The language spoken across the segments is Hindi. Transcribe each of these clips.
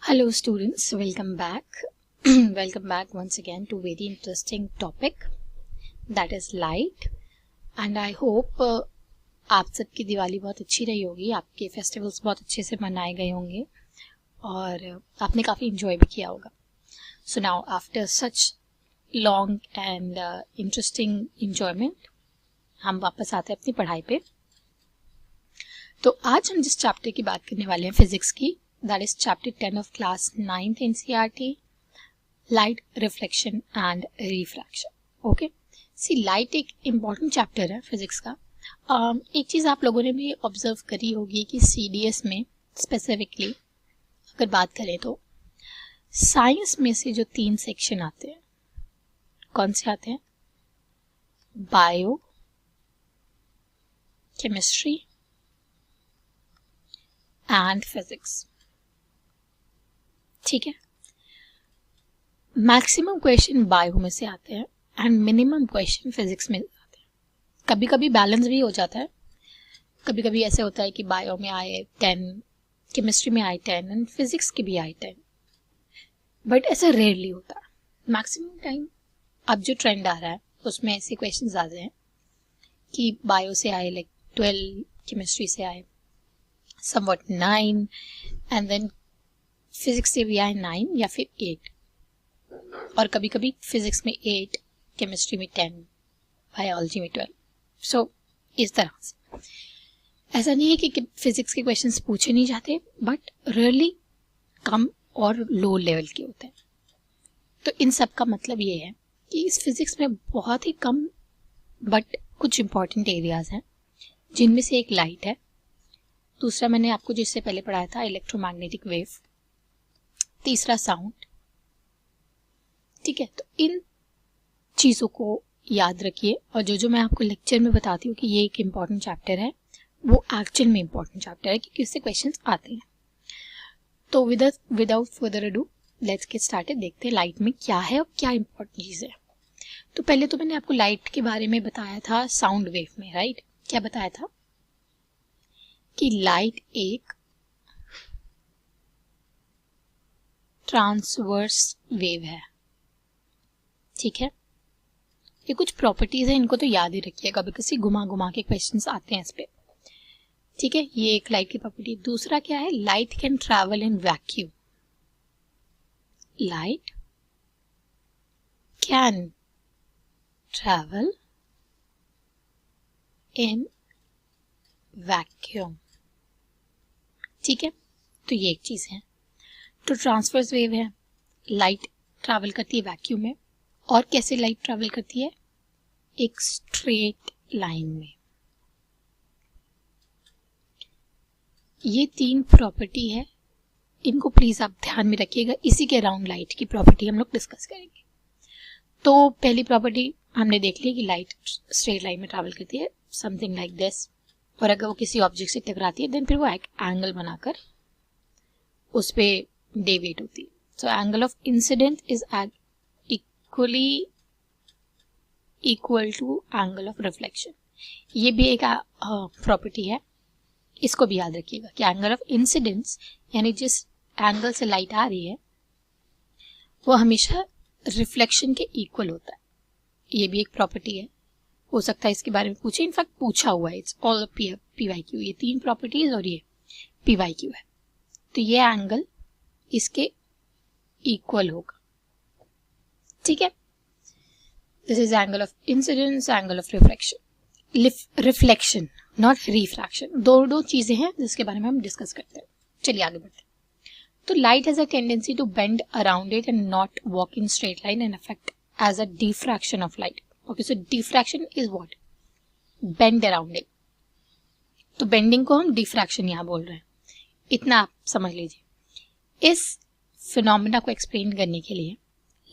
Hello students, welcome back. Welcome back once again to very interesting topic that is light and I hope आप सबकी दिवाली बहुत अच्छी रही होगी, आपके फेस्टिवल्स बहुत अच्छे से मनाए गए होंगे और आपने काफ़ी इंजॉय भी किया होगा. So now after such long and interesting enjoyment हम वापस आते हैं अपनी पढ़ाई पे. तो आज हम जिस चैप्टर की बात करने वाले हैं फिजिक्स की, that is chapter 10 of class 9th NCERT, light reflection and refraction. Okay, see light एक important chapter है फिजिक्स का. एक चीज़ आप लोगों ने भी ऑब्जर्व करी होगी कि CDS में स्पेसिफिकली अगर बात करें तो साइंस में से जो 3 सेक्शन आते हैं, कौन से आते हैं? Bio, chemistry and physics. ठीक है, मैक्सिमम क्वेश्चन बायो में से आते हैं एंड मिनिमम क्वेश्चन फिजिक्स में आते हैं. कभी कभी बैलेंस भी हो जाता है, कभी कभी ऐसे होता है कि बायो में आए 10, केमिस्ट्री में आए 10 एंड फिजिक्स के भी आए 10, बट ऐसा रेयरली होता है. मैक्सिमम टाइम अब जो ट्रेंड आ रहा है उसमें ऐसे क्वेश्चंस आते हैं कि बायो से आए लाइक 12, केमिस्ट्री से आए समवट 9 एंड देन फिजिक्स से भी आए 9 या फिर 8, और कभी कभी फिजिक्स में 8, केमिस्ट्री में 10, बायोलॉजी में 12. सो इस तरह से ऐसा नहीं है कि फिजिक्स के क्वेश्चंस पूछे नहीं जाते, बट रेयरली कम और लो लेवल के होते हैं. तो इन सब का मतलब ये है कि इस फिजिक्स में बहुत ही कम बट कुछ इंपॉर्टेंट एरियाज हैं, जिनमें से एक लाइट है, दूसरा मैंने आपको जिससे पहले पढ़ाया था इलेक्ट्रोमैग्नेटिक वेव, तीसरा साउंड. ठीक है, तो इन चीज़ों को याद रखिए और जो मैं आपको लेक्चर में बताती हूँ कि ये एक इम्पॉर्टेंट चैप्टर है, वो एक्चुअल में इम्पॉर्टेंट चैप्टर है क्योंकि इससे क्वेश्चंस आते हैं. तो without further ado let's get started. देखते हैं लाइट में क्या है और क्या इम्पोर्टेंट चीज़ है. तो पहले तो मैंने आपको लाइट के बारे में बताया था साउंड वेव में, राइट? क्या बताया था कि लाइट एक ट्रांसवर्स वेव है. ठीक है, ये कुछ प्रॉपर्टीज है, इनको तो याद ही रखिएगा बिकॉज ये घुमा घुमा के क्वेश्चंस आते हैं इस पे. ठीक है, ये एक लाइट की प्रॉपर्टी. दूसरा क्या है? Light can travel in vacuum. Light can travel in vacuum. ठीक है, तो ये एक चीज है. तो ट्रांसवर्स वेव है, लाइट ट्रैवल करती है वैक्यूम में. और कैसे लाइट ट्रैवल करती है? एक स्ट्रेट लाइन में. ये 3 प्रॉपर्टी है, इनको प्लीज आप ध्यान में रखिएगा. इसी के अराउंड लाइट की प्रॉपर्टी हम लोग डिस्कस करेंगे. तो पहली प्रॉपर्टी हमने देख ली कि लाइट स्ट्रेट लाइन में ट्रैवल करती है, समथिंग लाइक दिस. और अगर वो किसी ऑब्जेक्ट से टकराती है देन फिर वो एक एंगल बनाकर उस पे डेविएट होती है. So angle of incident is equal to angle of reflection. ये भी एक प्रॉपर्टी है, इसको भी याद रखिएगा कि एंगल ऑफ इंसिडेंस यानी जिस एंगल से लाइट आ रही है वो हमेशा रिफ्लेक्शन के इक्वल होता है. ये भी एक प्रॉपर्टी है, हो सकता है इसके बारे में पूछे, इनफैक्ट पूछा हुआ है. It's all PYQ. ये 3 प्रॉपर्टीज और ये PYQ है. तो ये एंगल इसके इक्वल होगा. ठीक है, this is angle of incidence, angle of reflection, not refraction. दो चीजें हैं जिसके बारे में हम डिस्कस करते हैं. चलिए आगे बढ़ते हैं. तो light has a tendency to bend around it and not walk in straight line and affect as a diffraction of light. Okay, so diffraction is what? Bend around it. तो बेंडिंग को हम डिफ्रैक्शन यहां बोल रहे हैं, इतना आप समझ लीजिए. इस फिनोमेना को एक्सप्लेन करने के लिए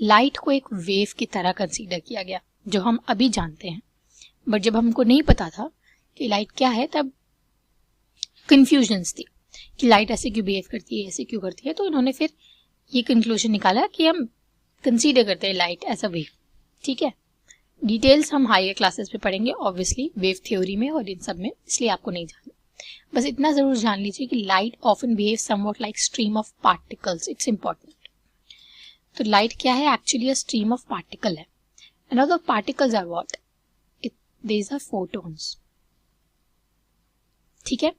लाइट को एक वेव की तरह कंसीडर किया गया, जो हम अभी जानते हैं. बट जब हमको नहीं पता था कि लाइट क्या है तब कंफ्यूजन्स थी कि लाइट ऐसे क्यों बिहेव करती है, ऐसे क्यों करती है. तो इन्होंने फिर ये कंक्लूजन निकाला कि हम कंसीडर करते हैं लाइट एज अ वेव. ठीक है, डिटेल्स हम हायर क्लासेस में पढ़ेंगे ऑब्वियसली, वेव थ्योरी में और इन सब में, इसलिए आपको नहीं जानना. बस इतना जरूर जान लीजिए कि light often behave somewhat like stream of particles. It's important. तो लाइट क्या है? Actually a stream of particle है. And all the particles are what? These are photons. ठीक है.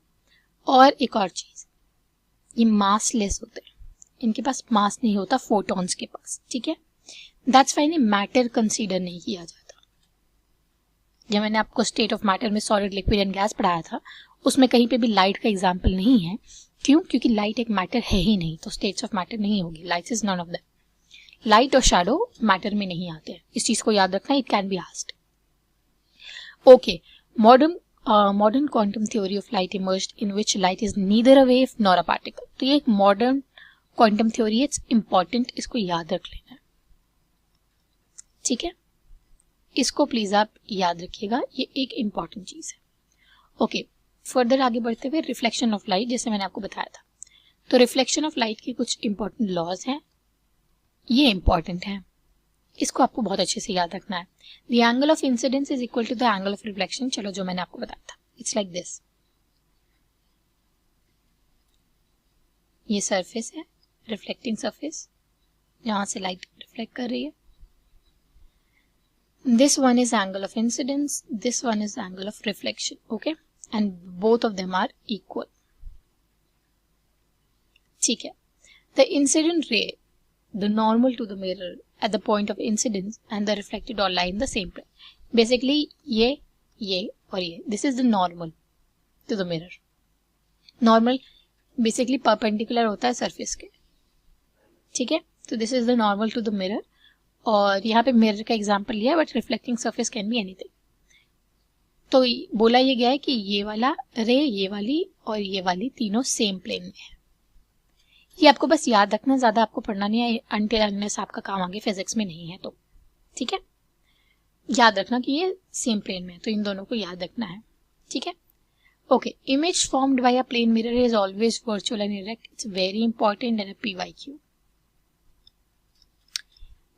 और एक और चीज, ये मासलेस होते हैं, इनके पास मास नहीं होता फोटॉन्स के पास. ठीक है. दैट्स वाई मैटर कंसीडर नहीं किया जाता. जब मैंने आपको स्टेट ऑफ मैटर में सॉलिड, लिक्विड एंड गैस पढ़ाया था, उसमें कहीं पे भी लाइट का एग्जाम्पल नहीं है. क्यों? क्योंकि लाइट एक मैटर है ही नहीं, तो स्टेट्स ऑफ मैटर नहीं होगी. Light is none of that. Light और शैडो मैटर में नहीं आते हैं. इस चीज को याद रखना. It can be asked. Okay. Modern quantum theory of light emerged in which light is neither a wave nor a particle. तो ये एक मॉडर्न क्वांटम थ्योरी है. It's important. इसको याद रख लेना है. ठीक है. इसको प्लीज आप याद रखिएगा. ये एक इंपॉर्टेंट चीज है. ओके. फर्दर आगे बढ़ते हुए रिफ्लेक्शन ऑफ लाइट, जैसे मैंने आपको बताया था, तो रिफ्लेक्शन ऑफ लाइट के कुछ इंपॉर्टेंट लॉज हैं. ये इंपॉर्टेंट है. इसको आपको बहुत अच्छे से याद रखना है. The angle of incidence is equal to the angle of reflection. चलो, जो मैंने आपको बताया था, इट्स लाइक दिस. ये सरफेस है, रिफ्लेक्टिंग सरफेस, जहां से लाइट रिफ्लेक्ट कर रही है. This one is angle of incidence, this one is angle of reflection, okay, and both of them are equal. ठीक है. The incident ray, the normal to the mirror at the point of incidence, and the reflected all lie in the same plane. Basically ये और ये, this is the normal to the mirror. Normal basically perpendicular होता है surface के. ठीक है. तो this is the normal to the mirror. और यहाँ पे मिरर का एग्जांपल लिया है, but reflecting surface can be anything. तो बोला ये गया है कि ये वाला रे, ये वाली और ये वाली तीनों सेम प्लेन में है. ये आपको बस याद रखना, ज्यादा आपको पढ़ना नहीं है अनटिल अनलेस आपका काम आगे फिजिक्स में नहीं है तो. ठीक है. याद रखना कि ये सेम प्लेन में है, तो इन दोनों को याद रखना है. ठीक है. Okay. Image formed by a plane mirror is always virtual and erect. It's very important in a PYQ.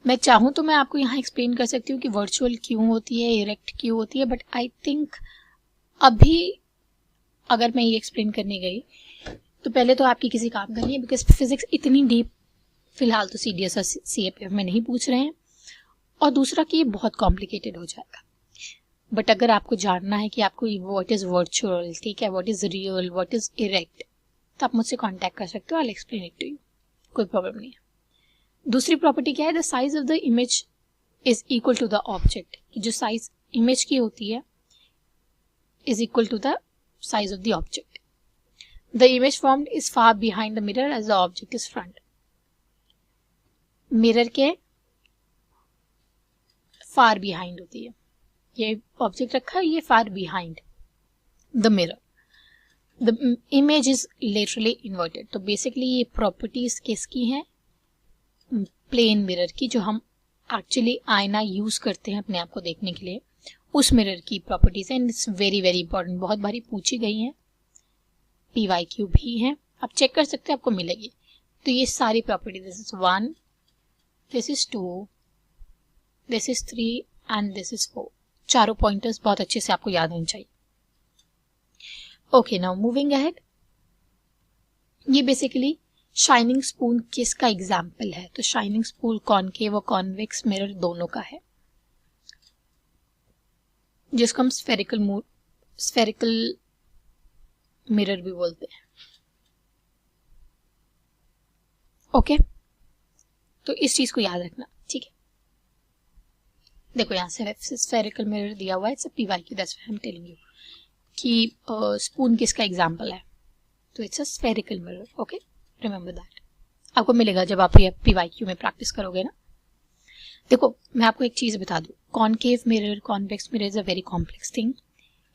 मैं चाहूँ तो मैं आपको यहाँ एक्सप्लेन कर सकती हूँ कि वर्चुअल क्यों होती है, इरेक्ट क्यों होती है, बट आई थिंक अभी अगर मैं ये एक्सप्लेन करने गई तो पहले तो आपकी किसी काम का नहीं है, बिकॉज फिजिक्स इतनी डीप फिलहाल तो CDS और CAPF में नहीं पूछ रहे हैं, और दूसरा कि ये बहुत कॉम्प्लिकेटेड हो जाएगा. बट अगर आपको जानना है कि आपको व्हाट इज वर्चुअल, ठीक है, what is real, what is erect, तो आप मुझसे कॉन्टैक्ट कर सकते हो. I explain it to you. कोई प्रॉब्लम नहीं है. दूसरी प्रॉपर्टी क्या है? The size of the image is equal to the object. जो साइज इमेज की होती है is equal to the size of the object. The image formed is far behind the mirror as the object is front. Mirror के फार बिहाइंड होती है. ये ऑब्जेक्ट रखा है, ये far behind the mirror. The image is laterally inverted. तो बेसिकली ये प्रॉपर्टीज किसकी हैं? प्लेन मिरर की, जो हम एक्चुअली आईना यूज करते हैं अपने आप को देखने के लिए, उस मिरर की प्रॉपर्टीज है. And it's very very important. बहुत बारी पूछी गई है, PYQ भी है, आप चेक कर सकते हैं, आपको मिलेगी. तो ये सारी property, this is 1, this is 2, this is 3 and this is 4. चारों पॉइंटर्स बहुत अच्छे से आपको याद होने चाहिए. Okay, now moving ahead. ये बेसिकली शाइनिंग स्पून किसका एग्जाम्पल है? तो शाइनिंग स्पून कॉनकेव और कॉन्वेक्स मिरर दोनों का है, जिसको हम स्फेरिकल मिरर भी बोलते हैं. ओके. तो इस चीज को याद रखना. ठीक है. देखो यहाँ से स्फेरिकल मिरर दिया हुआ है. It's a PYQ, that's why I am telling you कि स्पून किसका एग्जाम्पल है. तो it's a spherical mirror. Okay, remember that. आपको मिलेगा जब आप ये PYQ में प्रैक्टिस करोगे ना. देखो, मैं आपको एक चीज बता दूं, concave mirror, convex mirror is a very complex thing.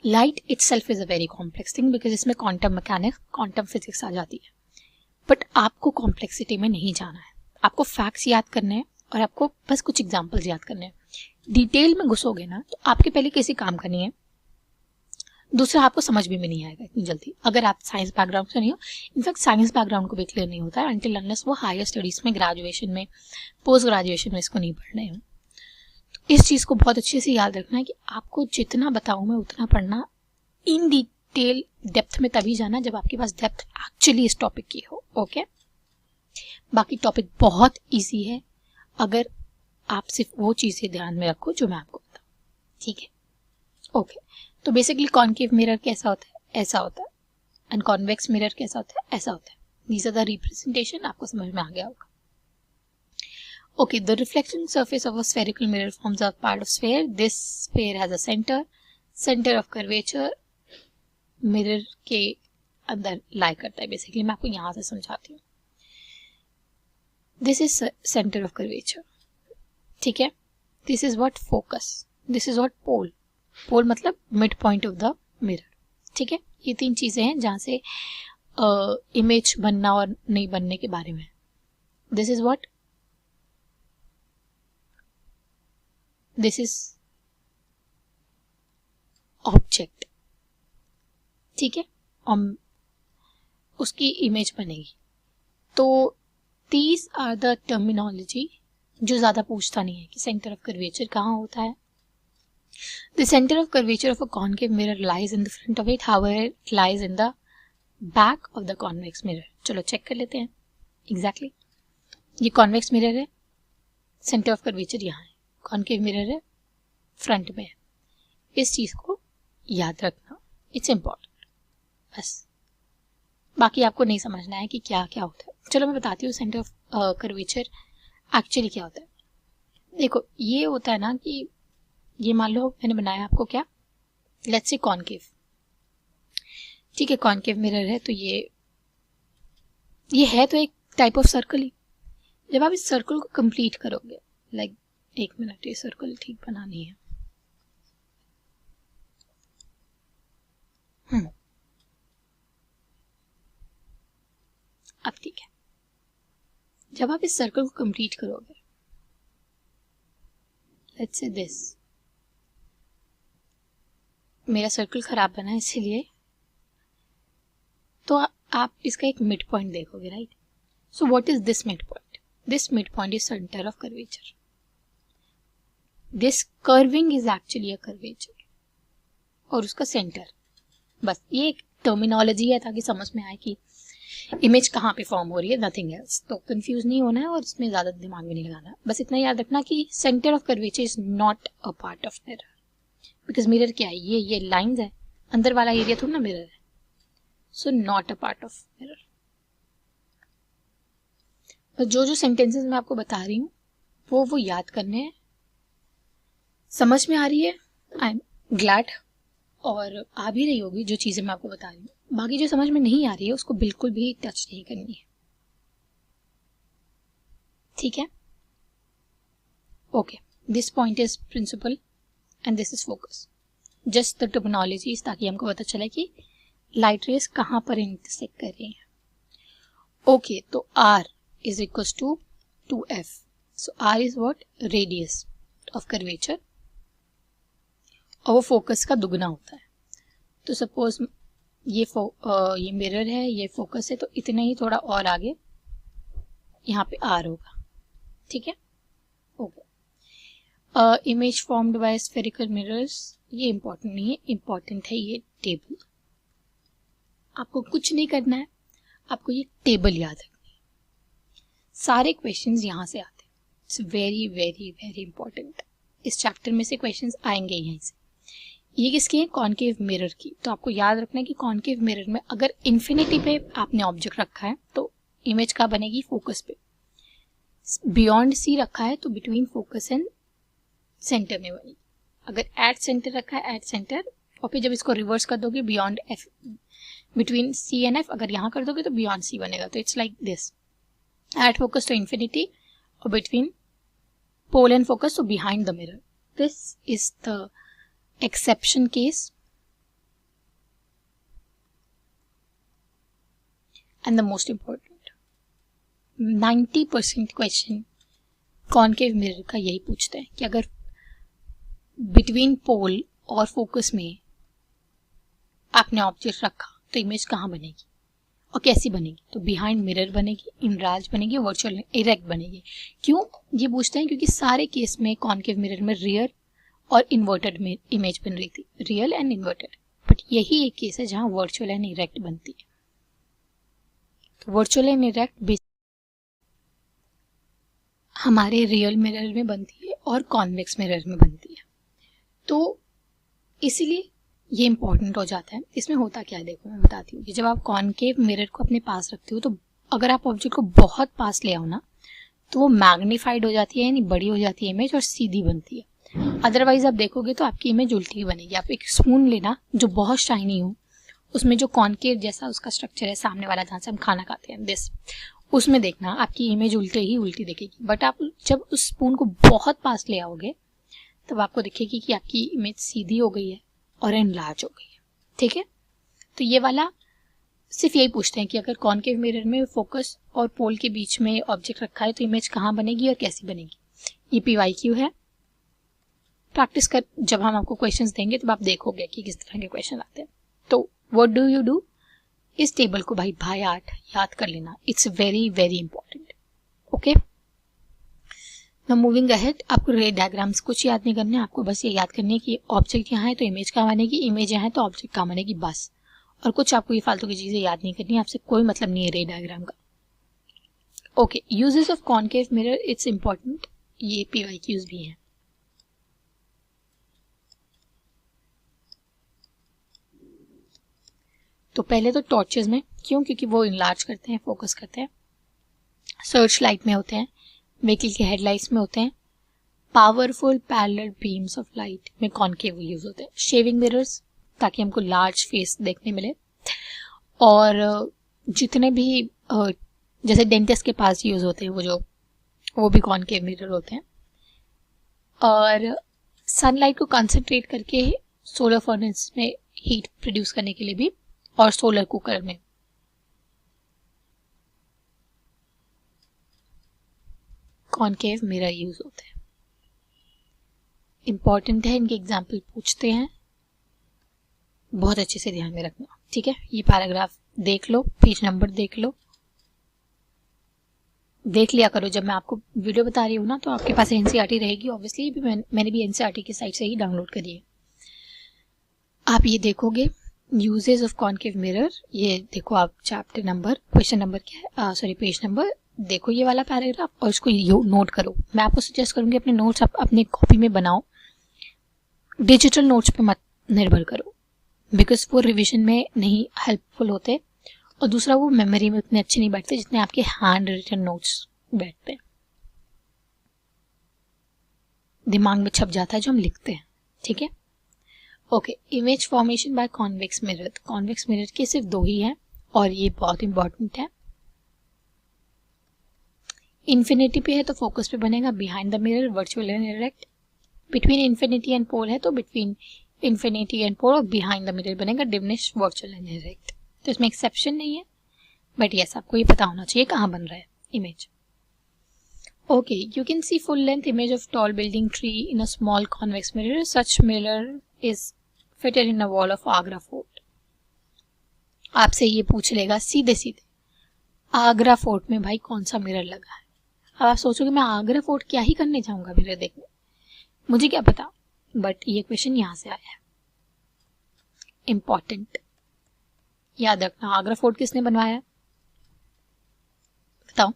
Light itself is a very complex thing, because इसमें क्वांटम मैकेनिक्स, क्वांटम फिजिक्स आ जाती है. बट आपको कॉम्प्लेक्सिटी में नहीं जाना है. आपको फैक्ट्स याद करने हैं और आपको बस कुछ एग्जाम्पल्स याद करने हैं. डिटेल में घुसोगे ना तो आपके पहले किसी काम का नहीं है, दूसरा आपको समझ भी में नहीं आएगा इतनी जल्दी, अगर आप साइंस बैकग्राउंड से नहीं हो. इनफैक्ट साइंस बैकग्राउंड को भी क्लियर नहीं होता है अनटिल अनलेस वो हायर स्टडीज में, ग्रेजुएशन में, पोस्ट ग्रेजुएशन में इसको नहीं पढ़ रहे हो. तो इस चीज को बहुत अच्छे से याद रखना है कि आपको जितना बताऊं मैं उतना पढ़ना इन डिटेल डेप्थ में तभी जाना जब आपके पास डेप्थ एक्चुअली इस टॉपिक की हो। ओके, बाकी टॉपिक बहुत इजी है अगर आप सिर्फ वो चीज़ें ध्यान में रखो जो मैं आपको बताऊँ। ठीक है, ओके। तो बेसिकली कॉनकेव मिरर कैसा होता है, ऐसा होता है, एंड कॉन्वेक्स मिरर कैसा होता है, ऐसा होता है। दीज आर द रिप्रेजेंटेशन, आपको समझ में आ गया होगा। Okay, the reflection surface of a spherical mirror forms a part of sphere. This sphere has a center of curvature mirror के अंदर lie करता है। बेसिकली मैं आपको यहाँ से समझाती हूँ। This is center of curvature, ठीक है। This is what focus, this is what pole, pole मतलब mid point of the mirror, ठीक है। ये तीन चीजें हैं जहाँ से इमेज बनना और नहीं बनने के बारे में। This is what, this is object, ठीक है, उसकी इमेज बनेगी। तो दीज आर द टर्मिनोलॉजी जो ज्यादा पूछता नहीं है कि सेंटर ऑफ कर्वेचर कहाँ होता है। The centre of curvature of a concave mirror lies in the front of it, however it lies in the back of the convex mirror. चलो चेक कर लेते हैं। एग्जैक्टली ये कॉन्वेक्स मिरर है, सेंटर ऑफ कर्वेचर यहाँ है, कॉनकेव मिरर है, फ्रंट में है। इस चीज को याद रखना, इट्स इम्पॉर्टेंट। बस बाकी आपको नहीं समझना है कि क्या क्या होता है। चलो मैं बताती हूँ सेंटर ऑफ कर्वेचर एक्चुअली क्या होता है। देखो ये होता है ना कि ये मान लो मैंने बनाया आपको क्या, लेट्स से कॉनकेव, ठीक है, कॉनकेव मिरर है। तो ये है तो एक टाइप ऑफ सर्कल ही। जब आप इस सर्कल को कंप्लीट करोगे, लाइक एक मिनट, ये सर्कल ठीक बनानी है। अब ठीक है, जब आप इस सर्कल को कंप्लीट करोगे, लेट्स से दिस, मेरा सर्कल खराब बना है इसीलिए, तो आप इसका एक मिड पॉइंट देखोगे, right. So what is this mid point? This mid point is centre of curvature. This curving is actually a curvature और उसका सेंटर। बस ये एक टर्मिनोलॉजी है ताकि समझ में आए कि इमेज कहाँ पे फॉर्म हो रही है, नथिंग एल्स। तो कंफ्यूज नहीं होना है और इसमें ज्यादा दिमाग भी नहीं लगाना। बस इतना याद रखना कि centre of curvature is not a part of mirror, because mirror क्या है, ये लाइंस है, अंदर वाला एरिया थोड़ा ना मिरर है। So not a part of mirror. जो सेंटेंसेस मैं आपको बता रही हूँ वो याद करने हैं। समझ में आ रही है? आई एम ग्लैड, और आ भी रही होगी जो चीजें मैं आपको बता रही हूँ। बाकी जो समझ में नहीं आ रही है उसको बिल्कुल भी टच नहीं करनी है, ठीक है। Okay, this point is principal and this is focus. Just the terminology, ताकि हमको पता चले कि लाइट रेस कहाँ पर इंटरसेक्ट कर रही है। ओके, तो R is equals to 2F. So R is what? Radius of curvature. और वो फोकस का दुगना होता है। तो सपोज ये मिरर है, ये फोकस है, तो इतना ही थोड़ा और आगे यहाँ पे R होगा, ठीक है। Okay, image formed bye spherical mirrors, ये इंपॉर्टेंट नहीं है, इंपॉर्टेंट है ये टेबल। आपको कुछ नहीं करना है, आपको ये टेबल याद रखना है। सारे क्वेश्चंस यहाँ से आते हैं। It's very very very important. इस चैप्टर में से क्वेश्चंस आएंगे यहीं से। ये किसकी है? कॉनकेव मिरर की। तो आपको याद रखना है कि कॉनकेव मिरर में अगर इन्फिनिटी पे आपने ऑब्जेक्ट रखा है तो इमेज कहाँ बनेगी? फोकस पे। बियॉन्ड सी रखा है तो बिटवीन फोकस एंड सेंटर में बनेगी। अगर एट सेंटर रखा है, एट सेंटर, और फिर जब इसको रिवर्स कर दोगे beyond F, between C and F, अगर यहाँ कर दोगे तो बियॉन्ड सी बनेगा। तो it's like this, at focus तो इन्फिनिटी, और बिटवीन पोल एंड फोकस तो behind the mirror. This is the exception case, and the most important 90% question concave mirror का यही पूछते हैं कि अगर बिटवीन पोल और फोकस में आपने ऑब्जेक्ट रखा तो इमेज कहाँ बनेगी और कैसी बनेगी? तो बिहाइंड मिरर बनेगी, इनराज बनेगी, वर्चुअल इरेक्ट बनेगी। क्यों ये पूछते हैं? क्योंकि सारे केस में कॉनकेव मिरर में रियर और इन्वर्टेड में इमेज बन रही थी, रियल एंड इन्वर्टेड। बट यही एक केस है जहां वर्चुअल एंड इरेक्ट बनती है। तो वर्चुअल एंड इरेक्ट हमारे रियल मिरर में बनती है और कॉन्वेक्स मिरर में बनती है। तो इसीलिए ये इंपॉर्टेंट हो जाता है। इसमें होता क्या है, देखो मैं बताती हूँ कि जब आप कॉनकेव मिरर को अपने पास रखते हो तो अगर आप ऑब्जेक्ट को बहुत पास ले आओ ना तो वो मैग्नीफाइड हो जाती है, यानी बड़ी हो जाती है इमेज और सीधी बनती है। अदरवाइज आप देखोगे तो आपकी इमेज उल्टी बनेगी। आप एक स्पून लेना जो बहुत शाइनी हो, उसमें जो कॉनकेव जैसा उसका स्ट्रक्चर है सामने वाला जहाँ से हम खाना खाते हैं दिस, उसमें देखना आपकी इमेज उल्टी दिखेगी। बट आप जब उस स्पून को बहुत पास ले आओगे तब आपको दिखेगी कि आपकी इमेज सीधी हो गई है और एनलार्ज हो गई है। ठीक है, तो ये वाला सिर्फ यही पूछते हैं कि अगर कॉनकेव मिरर में फोकस और पोल के बीच में ऑब्जेक्ट रखा है तो इमेज कहाँ बनेगी और कैसी बनेगी। ये PYQ है। प्रैक्टिस कर, जब हम आपको क्वेश्चंस देंगे तब आप देखोगे कि किस तरह के क्वेश्चन आते हैं। तो व्हाट डू यू डू, इस टेबल को भाई 8 याद कर लेना। It's very very important. Okay, now moving ahead, आपको रे डायग्राम्स कुछ याद नहीं करने, आपको बस ये याद करनी है कि ऑब्जेक्ट यहाँ है तो इमेज कहाँ बनेगी, इमेज यहाँ है तो ऑब्जेक्ट कहाँ बनेगी, बस। और कुछ आपको ये फालतू की चीजें याद नहीं करनी, आपसे कोई मतलब नहीं है रे डायग्राम का। Okay, uses of concave mirror, it's important. ये PYQs भी हैं। तो पहले तो टॉर्चेस में, क्यों, क्योंकि वो इनलार्ज करते हैं, फोकस करते हैं। सर्च लाइट में होते हैं, व्हीकल के हेडलाइट्स में होते हैं। Powerful parallel beams of light में कॉनकेव यूज होते हैं। शेविंग मिरर्स, ताकि हमको लार्ज फेस देखने मिले। और जितने भी जैसे डेंटिस्ट के पास यूज होते हैं वो भी कॉनकेव मिरर होते हैं। और सनलाइट को कंसंट्रेट करके सोलर फर्नेस में हीट प्रोड्यूस करने के लिए भी, और सोलर कुकर में। कॉनकेव मिरर यूज होते हैं। इंपॉर्टेंट है, इनके एग्जाम्पल पूछते हैं, बहुत अच्छे से ध्यान में रखना। ठीक है, ये पैराग्राफ देख लो, पेज नंबर देख लो, देख लिया करो। जब मैं आपको वीडियो बता रही हूँ ना तो आपके पास NCERT रहेगी ऑब्वियसली, भी मैंने भी NCERT की साइट से ही डाउनलोड करी है। आप ये देखोगे यूजेस ऑफ कॉनकेव मिरर, ये देखो आप चैप्टर नंबर, क्वेश्चन नंबर क्या है, सॉरी पेज नंबर, देखो ये वाला पैराग्राफ और इसको नोट करो। मैं आपको सजेस्ट करूंगी अपने नोट्स आप अपने कॉपी में बनाओ, डिजिटल नोट्स पे मत निर्भर करो, बिकॉज वो रिविजन में नहीं हेल्पफुल होते, और दूसरा वो मेमोरी में उतने अच्छे नहीं बैठते जितने आपके हैंड रिटन नोट्स बैठते हैं, दिमाग में छप जाता है जो हम लिखते हैं। ठीक है, okay. Image formation by convex mirror, convex mirror के सिर्फ 2 ही हैं और ये बहुत इंपॉर्टेंट है। इन्फिनिटी पे है तो फोकस पे बनेगा, behind the mirror virtual and erect, between infinity and pole है तो बिटवीन इन्फिनिटी एंड पोल और बिहाइंड द मिरर बनेगा डिमिनिश वर्चुअल एंड इरेक्ट। तो इसमें एक्सेप्शन नहीं है, बट यस आपको ये पता होना चाहिए कहाँ बन रहा है image. Okay, you can see full length image of tall building tree in a small convex mirror, such mirror is fitted in a wall of Agra fort. आपसे ये पूछ लेगा सीधे सीधे, आगरा फोर्ट में भाई कौन सा मिरर लगा है। अब आप सोचोगे मैं आगरा फोर्ट क्या ही करने जाऊंगा मिरर देखने, मुझे क्या पता, बट ये क्वेश्चन यहां से आया है। इंपॉर्टेंट, याद रखना। आगरा फोर्ट किसने बनवाया, बताओ।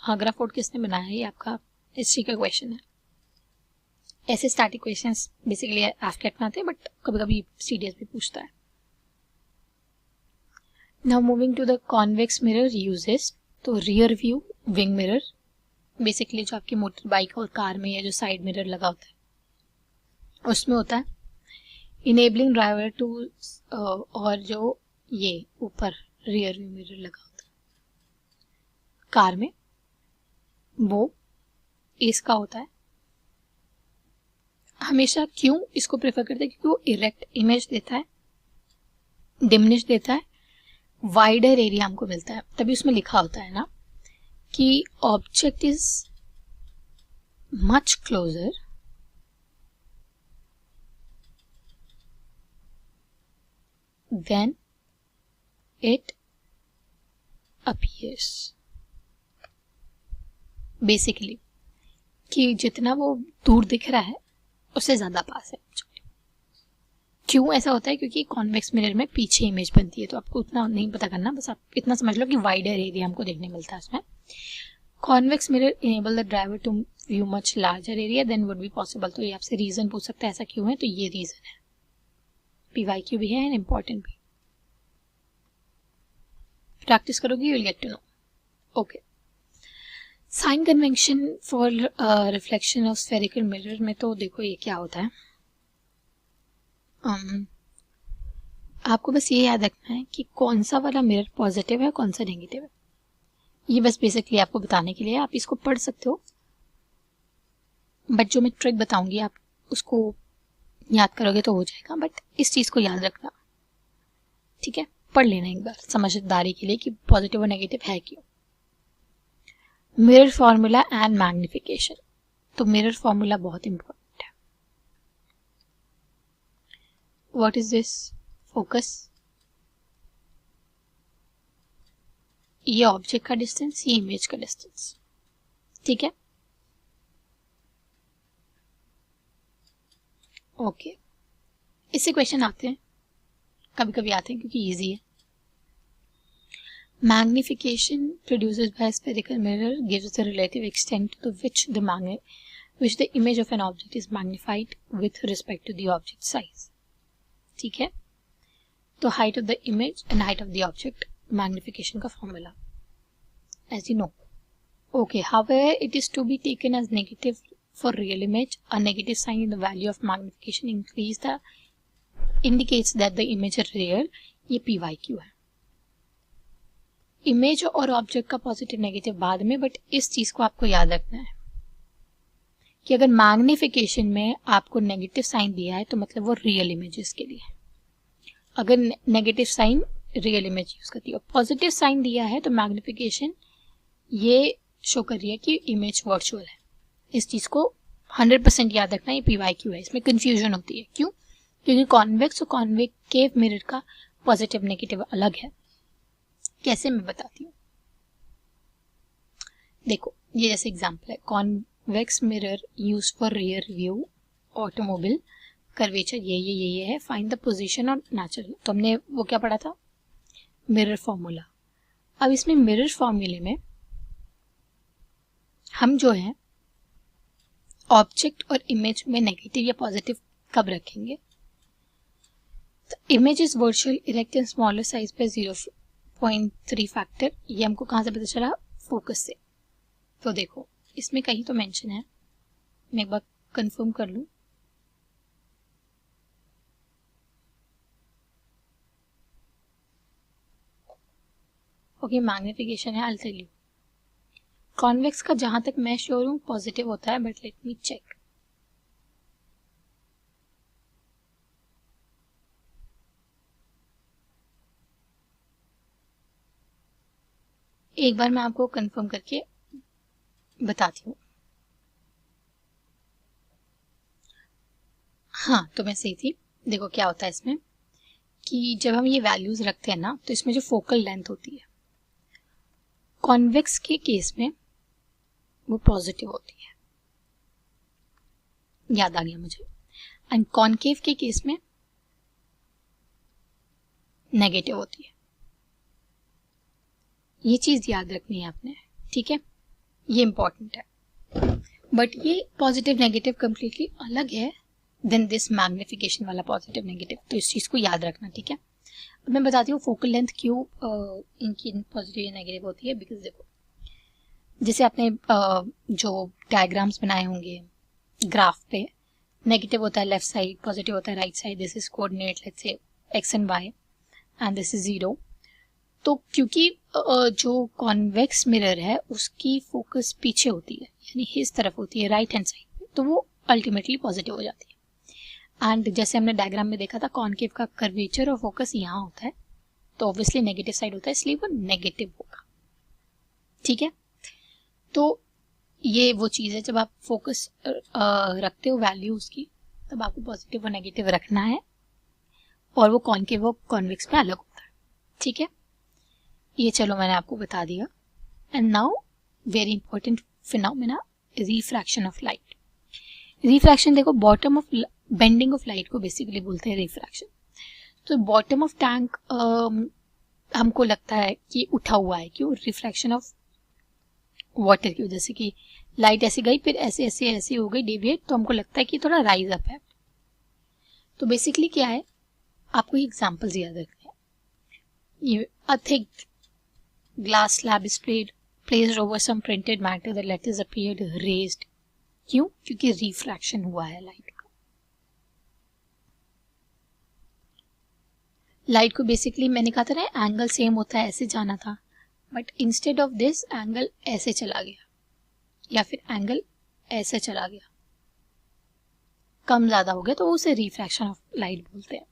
आगरा फोर्ट किसने बनाया, ये आपका हिस्ट्री का क्वेश्चन है। ऐसे स्टैटिक क्वेश्चंस बेसिकली एफकेट में आते हैं, बट कभी कभी सीडीएस भी पूछता है। Now moving to the convex mirror uses, तो rear view wing mirror, basically जो आपकी मोटर बाइक और कार में या जो साइड मिरर लगा होता है उसमें होता है। इनेबलिंग ड्राइवर टू, और जो ये ऊपर रियर व्यू मिरर लगा होता है कार में, वो इसका होता है। हमेशा क्यों इसको प्रेफर करते हैं, क्योंकि वो इरेक्ट इमेज देता है, डिमिनिश देता है, वाइडर एरिया हमको मिलता है। तभी उसमें लिखा होता है ना कि object is much closer then it appears. Basically कि जितना वो दूर दिख रहा है उससे ज़्यादा पास है। क्यों ऐसा होता है? क्योंकि कॉन्वेक्स मिरर में पीछे इमेज बनती है, तो आपको उतना नहीं पता करना, बस आप इतना समझ लो कि वाइडर एरिया हमको देखने मिलता है उसमें। Convex mirror enable the driver to view much larger area than would be possible. तो ये आपसे रीजन पूछ सकता है ऐसा क्यों है, तो ये रीजन है। PYQ भी है एंड इम्पॉर्टेंट भी। प्रैक्टिस करोगे you will get to know. Okay, sign convention for reflection of spherical mirror में तो देखो ये क्या होता है। आपको बस ये याद रखना है कि कौन सा वाला मिरर पॉजिटिव है कौन सा नेगेटिव है। ये बस बेसिकली आपको बताने के लिए, आप इसको पढ़ सकते हो, बट जो मैं ट्रिक बताऊंगी आप उसको याद करोगे तो हो जाएगा, बट इस चीज को याद रखना, ठीक है? पढ़ लेना एक बार समझदारी के लिए कि पॉजिटिव और नेगेटिव है क्यों। Mirror formula and magnification. तो मिरर फॉर्मूला बहुत इंपॉर्टेंट है। What is this? फोकस, ये ऑब्जेक्ट का डिस्टेंस, ये इमेज का डिस्टेंस, ठीक है? ओके, इससे क्वेश्चन आते हैं, कभी कभी आते हैं क्योंकि इजी है। Magnification produced by spherical mirror gives the relative extent to which the image of an object is magnified with respect to the object size, ठीक है? तो height of the image and height of the object, magnification का formula as you know. Okay, however, it is to be taken as negative for real image. A negative sign in the value of magnification indicates that the image is real. ये PYQ है। इमेज और ऑब्जेक्ट का पॉजिटिव नेगेटिव बाद में, बट इस चीज को आपको याद रखना है कि अगर मैग्निफिकेशन में आपको नेगेटिव साइन दिया है तो मतलब वो रियल इमेजेस के लिए है। अगर negative sign real image use करती है और पॉजिटिव साइन दिया है तो मैग्निफिकेशन ये शो कर रही है कि इमेज वर्चुअल है। इस चीज को 100% याद रखना, ये PYQ है, इसमें कंफ्यूजन होती है। क्यों? क्योंकि कॉन्वेक्स और कॉन्वेकेव मिरर का पॉजिटिव नेगेटिव अलग है। कैसे, मैं बताती हूँ। देखो, ये जैसे एग्जांपल है, convex mirror use for rear view automobile curvature, ये है। Find the position on natural, तो हमने वो क्या पढ़ा था? Mirror formula. अब इसमें मिरर फॉर्मूले में हम जो है ऑब्जेक्ट और इमेज में नेगेटिव या पॉजिटिव कब रखेंगे? तो image is virtual erect and smaller size पे 0.3 फैक्टर। ये हमको कहाँ से पता चला? फोकस से। तो देखो, इसमें कहीं तो मेंशन है, मैं एक बार कंफर्म कर लूं। ओके, मैग्निफिकेशन है, I will tell you. Convex का जहां तक मैं श्योर हूं पॉजिटिव होता है, बट लेट मी चेक। एक बार मैं आपको कंफर्म करके बताती हूँ। हाँ, तो मैं सही थी। देखो क्या होता है इसमें कि जब हम ये वैल्यूज रखते हैं ना, तो इसमें जो फोकल लेंथ होती है कॉन्वेक्स के केस में वो पॉजिटिव होती है, याद आ गया मुझे। एंड कॉनकेव के केस में नेगेटिव होती है। ये चीज याद रखनी है आपने, ठीक है? ये इंपॉर्टेंट है। बट ये पॉजिटिव नेगेटिव कंप्लीटली अलग है देन दिस मैग्निफिकेशन वाला पॉजिटिव नेगेटिव, तो इस चीज को याद रखना, ठीक है? अब मैं बताती हूँ फोकल लेंथ क्यों इनकी पॉजिटिव या नेगेटिव होती है। बिकॉज देखो, जैसे आपने जो डायग्राम्स बनाए होंगे ग्राफ पे, नेगेटिव होता है लेफ्ट साइड, पॉजिटिव होता है right side. This is coordinate, let's say x and y and this is 0। तो क्योंकि जो कॉन्वेक्स मिरर है उसकी फोकस पीछे होती है, यानी इस तरफ होती है, राइट हैंड साइड, तो वो अल्टीमेटली पॉजिटिव हो जाती है। एंड जैसे हमने डायग्राम में देखा था, कॉनकेव का कर्वेचर और फोकस यहाँ होता है, तो ऑब्वियसली नेगेटिव साइड होता है, इसलिए वो नेगेटिव होगा, ठीक है? तो ये वो चीज़ है, जब आप फोकस रखते हो वैल्यू उसकी, तब आपको पॉजिटिव और नेगेटिव रखना है, और वो कॉनकेव और कॉन्वेक्स में अलग होता है, ठीक है? ये चलो मैंने आपको बता दिया। And now very important phenomena, refraction of light. Refraction देखो, bottom of bending of light को बेसिकली बोलते हैं रिफ्रैक्शन। तो बॉटम ऑफ टैंक हमको लगता है कि उठा हुआ है, क्यों? रिफ्रैक्शन ऑफ वाटर की वजह से, कि लाइट ऐसे गई फिर ऐसे ऐसे ऐसे हो गई डेविएट, तो हमको लगता है कि थोड़ा राइज अप है। तो बेसिकली क्या है, आपको एग्जांपल्स याद रखने हैं। A thick glass slab is placed over some printed matter, the letters appeared raised। क्यों? क्योंकि रिफ्रैक्शन हुआ है लाइट का। लाइट को बेसिकली मैंने कहा था ना एंगल सेम होता है, ऐसे जाना था, but instead of this angle ऐसे चला गया या फिर एंगल ऐसे चला गया, कम ज्यादा हो गया, तो उसे रिफ्रैक्शन ऑफ लाइट बोलते हैं।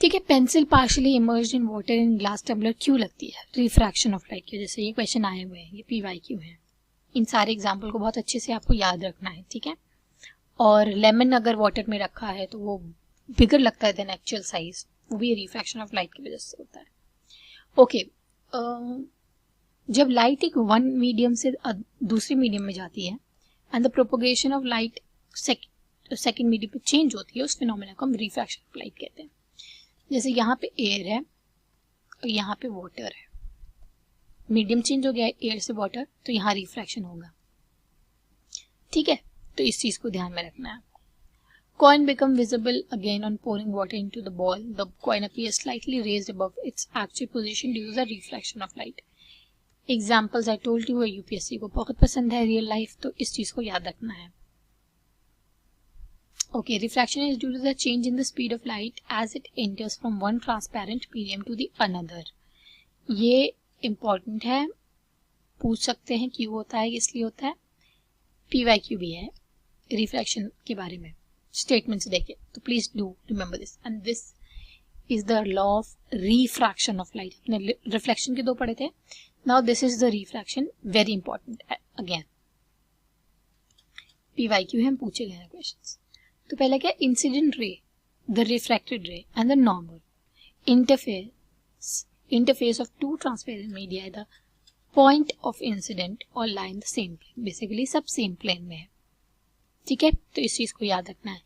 ठीक है, pencil partially emerged in water in glass tumbler क्यों लगती है? रिफ्रैक्शन ऑफ लाइट की वजह से। ये क्वेश्चन आए हुए हैं, ये PYQ है। इन सारे एग्जाम्पल को बहुत अच्छे से आपको याद रखना है, ठीक है। और लेमन अगर वाटर में रखा है तो वो बिगर लगता है देन एक्चुअल साइज, वो भी रिफ्रैक्शन ऑफ लाइट की वजह से होता है। ओके, जब लाइट एक वन मीडियम से दूसरे मीडियम में जाती है and the propagation of light second medium पे चेंज होती है, उस फिनोमेना को हम रिफ्रैक्शन ऑफ लाइट कहते हैं। जैसे यहाँ पे एयर है और यहाँ पे वाटर है, मीडियम चेंज हो गया है एयर से वाटर, तो यहाँ रिफ्रैक्शन होगा, ठीक है। तो इस चीज को ध्यान में रखना है। Coin become visible again on pouring water into the ball. The coin appears slightly raised above its actual position due to the reflection of light. Examples I told you है, UPSC को बहुत पसंद है रियल लाइफ, तो इस चीज को याद रखना है। Okay, refraction is due to the change in the speed of light as it enters from one transparent medium to the another. ये important है, पूछ सकते हैं क्यों होता है, इसलिए होता है। PYQ भी है रिफ्रैक्शन के बारे में, स्टेटमेंट्स देखे, तो please do remember this. And this is the law of refraction of light. अपने रिफ्लेक्शन के दो पढ़े थे, now this is the refraction, very important again. PYQ है, हम पूछे गए हैं क्वेश्चंस। तो पहला क्या, incident ray, the refracted ray and the normal interface of two transparent media, the point of incidence और line the same plane, basically सब सेम प्लेन में है, ठीक है। तो इस चीज को याद रखना है।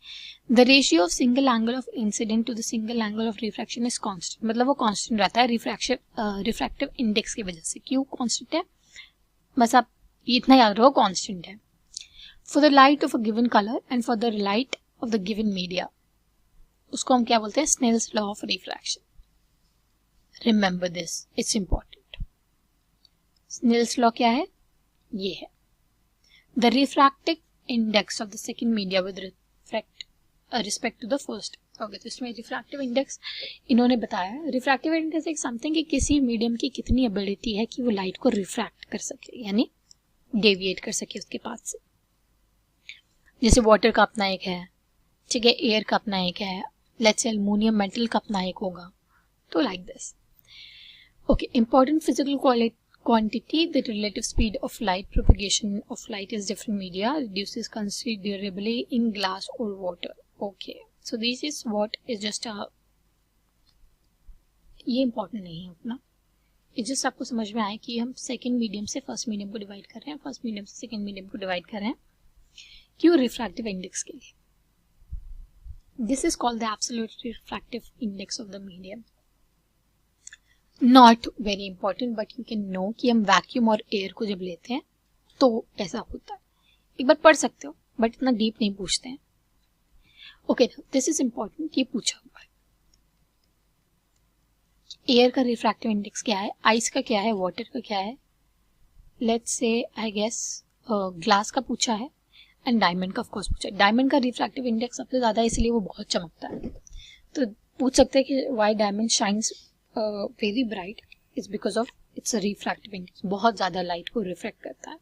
The ratio of single angle of incident to the single angle of refraction is constant, मतलब वो कांस्टेंट रहता है रिफ्रैक्टिव इंडेक्स की वजह से। क्यों कांस्टेंट है, बस आप इतना याद रखो, कांस्टेंट है। For the light of a given colour and for the light of the given media, उसको हम क्या बोलते हैं, Snell's law of refraction. Remember this, it's important. Snell's law क्या है, ये है, the refractive index of the second media with respect to the first. Okay, तो इसमें रिफ्रैक्टिव इंडेक्स इन्होंने बताया। रिफ्रैक्टिव इंडेक्स एक समथिंग कि किसी मीडियम की कितनी एबिलिटी है कि वो लाइट को रिफ्रैक्ट कर सके, यानी डेविएट कर सके उसके पाथ से। जैसे वाटर का अपना एक है, ठीक है, एयर का अपना एक है, लेट्स से एल्युमिनियम मेटल का अपना एक होगा, तो like this. Okay, important physical quantity, the relative speed of light propagation of light is different media reduces considerably in glass or water. Okay, so this is what is just a, ये important नहीं है उतना, ये जस्ट आपको समझ में आए कि हम सेकेंड मीडियम से फर्स्ट मीडियम को डिवाइड कर रहे हैं, फर्स्ट मीडियम से सेकेंड मीडियम को डिवाइड कर रहे हैं, क्यों, रिफ्रैक्टिव इंडेक्स के लिए। This is called the absolute refractive index of the medium. Not very important, but you can know कि हम वैक्यूम और एयर को जब लेते हैं तो ऐसा होता है, एक बार पढ़ सकते हो, बट इतना डीप नहीं पूछते हैं। ओके, दिस इज इंपॉर्टेंट, ये पूछा हुआ है। एयर का रिफ्रैक्टिव इंडेक्स क्या है, आइस का क्या है, वाटर का क्या है, let's say I guess glass का पूछा है, एंड डायमंड का ऑफकोर्स पूछा है। डायमंड का रिफ्रैक्टिव इंडेक्स सबसे ज्यादा है, इसलिए वो बहुत चमकता है। तो पूछ सकते हैं कि why diamond shines very bright, is because of its refractive index, बहुत ज्यादा लाइट को रिफ्लेक्ट करता है।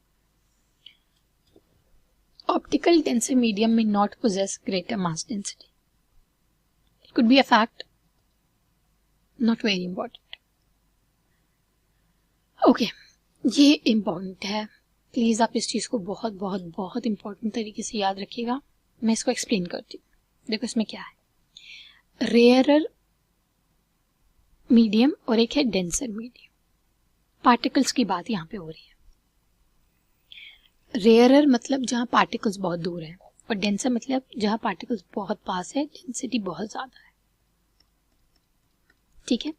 ऑप्टिकल डेंसर मीडियम में not possess greater mass density, it could be a fact, not very important. Okay, ये इंपॉर्टेंट है, प्लीज आप इस चीज को बहुत बहुत बहुत इंपॉर्टेंट तरीके से याद रखिएगा। मैं इसको एक्सप्लेन करती हूँ। देखो इसमें क्या है, रेयरर मीडियम और एक है डेंसर मीडियम। पार्टिकल्स की बात यहाँ पे हो रही है। रेयरर मतलब जहाँ पार्टिकल्स बहुत दूर हैं, और डेंसर मतलब जहाँ पार्टिकल्स बहुत पास है, डेंसिटी बहुत ज़्यादा है, ठीक है।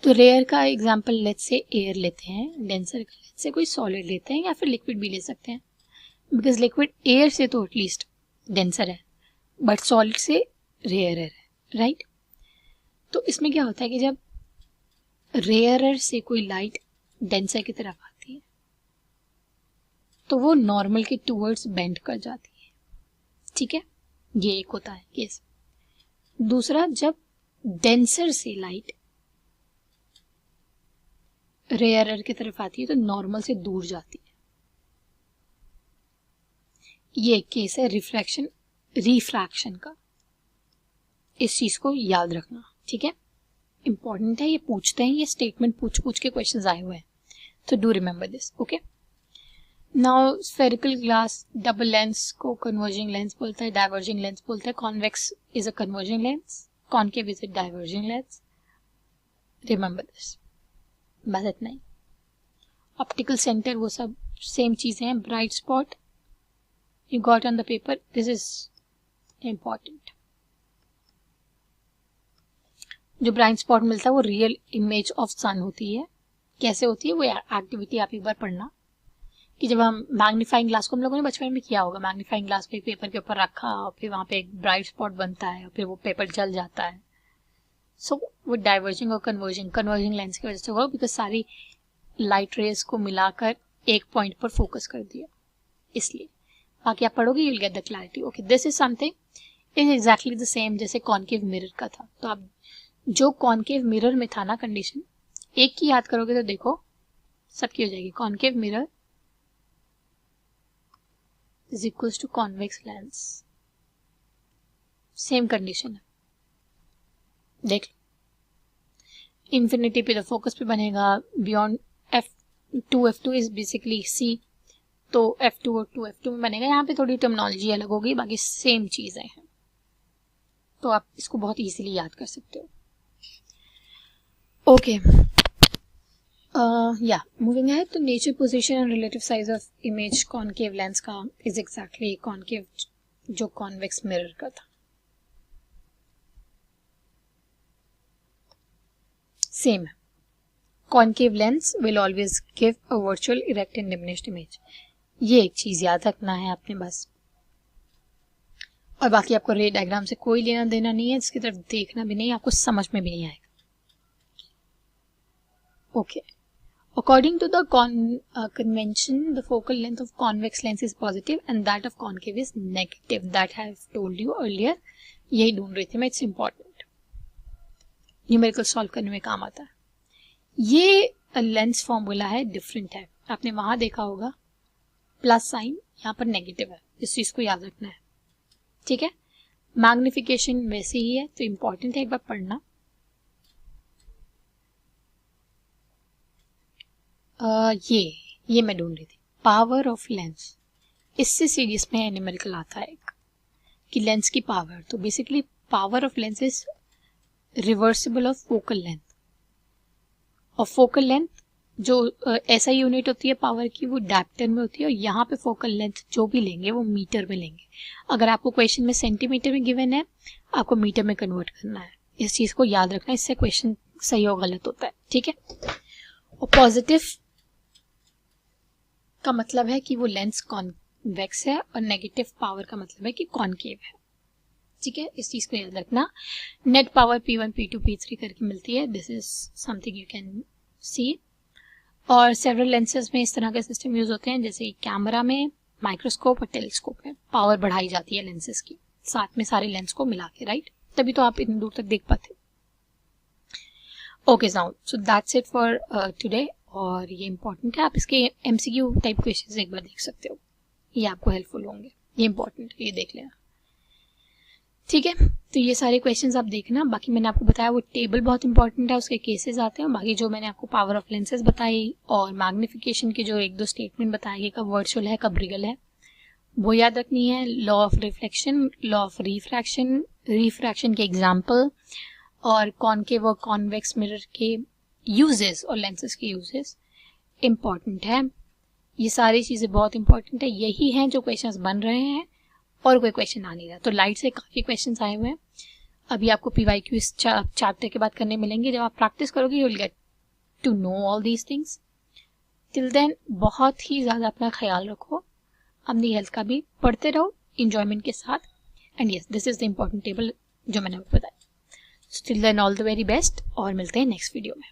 तो रेयर का एग्जांपल लेट्स से एयर लेते हैं, डेंसर का लेट्स से कोई सॉलिड लेते हैं या फिर लिक्विड भी ले सकते हैं, बिकॉज लिक्विड एयर से तो एटलीस्ट डेंसर है बट सॉलिड से रेयर है, राइट। तो इसमें क्या होता है कि जब रेयरर से कोई लाइट डेंसर की तरफ आती है तो वो नॉर्मल के टूवर्ड्स बेंड कर जाती है, ठीक है। ये एक होता है केस। दूसरा, जब डेंसर से लाइट रेयरर की तरफ आती है तो नॉर्मल से दूर जाती है। ये एक केस है रिफ्रैक्शन का। इस चीज को याद रखना, ठीक है, इंपॉर्टेंट है। ये पूछते हैं, ये स्टेटमेंट पूछ के क्वेश्चंस आए हुए हैं, तो do remember this, okay. Now spherical glass, double lens को कन्वर्जिंग लेंस बोलता है, डाइवर्जिंग लेंस बोलता है। Convex is a converging lens, concave is a diverging lens, remember this, बस इतना ही। ऑप्टिकल सेंटर वो सब सेम चीजें हैं। Bright spot you got on the paper, this is important। जो ब्राइट स्पॉट मिलता है वो रियल इमेज ऑफ सन होती है। कैसे होती है वो एक्टिविटी आप एक बार पढ़ना, कि जब हम मैग्नीफाइंग ग्लास को, हम लोगों ने बचपन में किया होगा, मैग्नीफाइंग ग्लास पे पेपर के ऊपर रखा और फिर वहां पे एक ब्राइट स्पॉट बनता है और फिर वो पेपर जल जाता है। सो वो डाइवर्जिंग और कन्वर्जिंग लेंस की वजह से होगा, बिकॉज सारी लाइट रेज को मिलाकर एक पॉइंट पर फोकस कर दिया, इसलिए। बाकी आप पढ़ोगे, you will get the clarity. Okay, this is something is exactly the same जैसे कॉनकेव मिरर का था। तो आप जो कॉनकेव मिरर में था ना कंडीशन, एक की याद करोगे तो देखो सबकी हो जाएगी। Concave mirror is equals to convex lens, same condition है, देख लो। इंफिनिटी पे तो फोकस पे बनेगा, beyond F2 is basically C, तो F2 और 2F2 में बनेगा। यहाँ पे थोड़ी टर्मिनोलॉजी अलग होगी, बाकी सेम चीजें हैं, तो आप इसको बहुत इजीली याद कर सकते हो। ओके, या मूविंग है। तो nature, position and relative size of image concave lens का इज एग्जैक्टली कॉनकेव जो कॉन्वेक्स मिरर का था, सेम है। Concave lens will always give a virtual erect and diminished image. ये एक चीज याद रखना है आपने बस, और बाकी आपको रे डायग्राम से कोई लेना देना नहीं है, इसकी तरफ देखना भी नहीं, आपको समझ में भी नहीं आएगा। Okay, according to the convention the focal length of convex lens is positive and that of concave is negative, that I have told you earlier. यही ढूंढ रही थी मैं, इट्स इंपॉर्टेंट, न्यूमेरिकल सॉल्व करने में काम आता है। ये लेंस फॉर्मूला है, डिफरेंट है, आपने वहां देखा होगा प्लस साइन, यहाँ पर नेगेटिव है, इस चीज को याद रखना है, ठीक है। मैग्निफिकेशन वैसे ही है, तो इंपॉर्टेंट है, एक बार पढ़ना। ये मैं ढूंढ रही थी, पावर ऑफ लेंस। इससे सीरीज में न्यूमेरिकल आता है एक, कि लेंस की पावर। तो basically power of lens is reversible of focal length, और फोकल लेंथ जो ऐसा यूनिट होती है पावर की, वो डायप्टर में होती है, और यहाँ पे फोकल लेंथ जो भी लेंगे वो मीटर में लेंगे। अगर आपको क्वेश्चन में सेंटीमीटर में गिवन है, आपको मीटर में कन्वर्ट करना है, इस चीज को याद रखना, इससे क्वेश्चन सही और गलत होता है, ठीक है। और पॉजिटिव का मतलब है कि वो लेंस कॉन्वेक्स है, और नेगेटिव पावर का मतलब है कि कॉनकेव है, ठीक है। इस चीज को याद रखना। Net power P1 P2 P3 करके मिलती है, this is something you can see. और सेवरल लेंसेज में इस तरह के सिस्टम यूज होते हैं, जैसे कैमरा में, माइक्रोस्कोप और टेलीस्कोप में पावर बढ़ाई जाती है लेंसेज की, साथ में सारे लेंस को मिला के, राइट, तभी तो आप इतनी दूर तक देख पाते। Okay now, so that's it for today, और ये इंपॉर्टेंट है, आप इसके MCQ टाइप क्वेश्चंस एक बार देख सकते हो, ये आपको हेल्पफुल होंगे, ये इंपॉर्टेंट है, ये देख लेना, ठीक है। तो ये सारे क्वेश्चंस आप देखना। बाकी मैंने आपको बताया वो टेबल बहुत इंपॉर्टेंट है, उसके केसेस आते हैं। बाकी जो मैंने आपको पावर ऑफ लेंसेज बताई और मैग्निफिकेशन के जो एक दो स्टेटमेंट बताए, कब वर्चुअल है कब रियल है, वो याद रखनी है। Law of reflection, law of refraction, refraction के एग्जाम्पल, और कॉनकेव और कॉन्वेक्स मिरर के यूजेस और लेंसेज के यूजेस इंपॉर्टेंट है। ये सारी चीजें बहुत इंपॉर्टेंट है, यही हैं जो क्वेश्चंस बन रहे हैं, और कोई क्वेश्चन आ नहीं रहा। तो लाइट से काफ़ी क्वेश्चन आए हुए हैं। अभी आपको PYQ इस चैप्टर के बाद करने मिलेंगे। जब आप प्रैक्टिस करोगे you will get to know all these things. Till then बहुत ही ज़्यादा अपना ख्याल रखो, अपनी हेल्थ का भी पढ़ते रहो इंजॉयमेंट के साथ। And yes, this is the important table जो मैंने आपको बताया। So till then all the very best, और मिलते हैं नेक्स्ट वीडियो में।